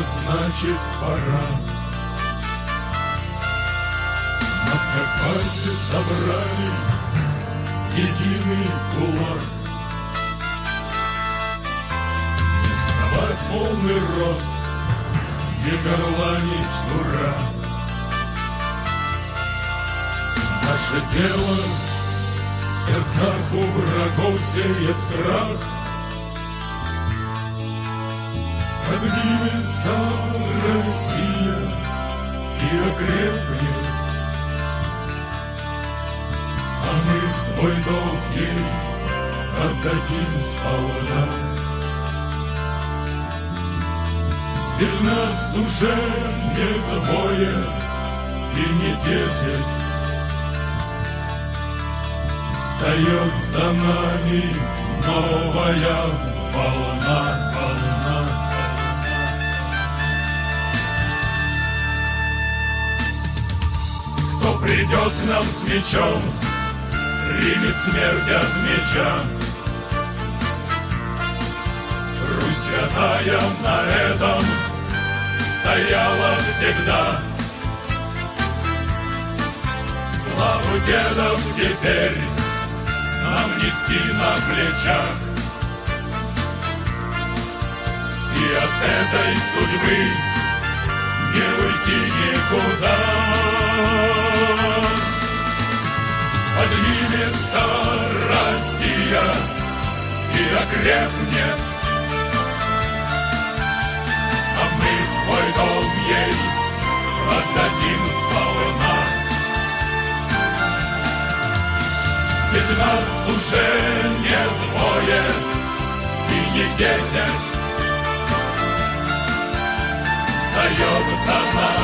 значит пора. Нас как пальцы собрали в единый кулак. Не вставать в полный рост, не горланить ура. Наше дело в сердцах у врагов сеет страх. Поднимется Россия и окрепнет, а мы свой долг ей отдадим сполна. Ведь нас уже не двое и не 10, встает за нами новая волна, волна. Кто придет к нам с мечом, примет смерть от меча. Русь святая на этом стояла всегда. Славу дедов теперь нам нести на плечах. И от этой судьбы не уйти никуда. Поднимется Россия и окрепнет, а мы свой долг ей отдадим сполна. Ведь нас уже не двое и не 10, встает за нами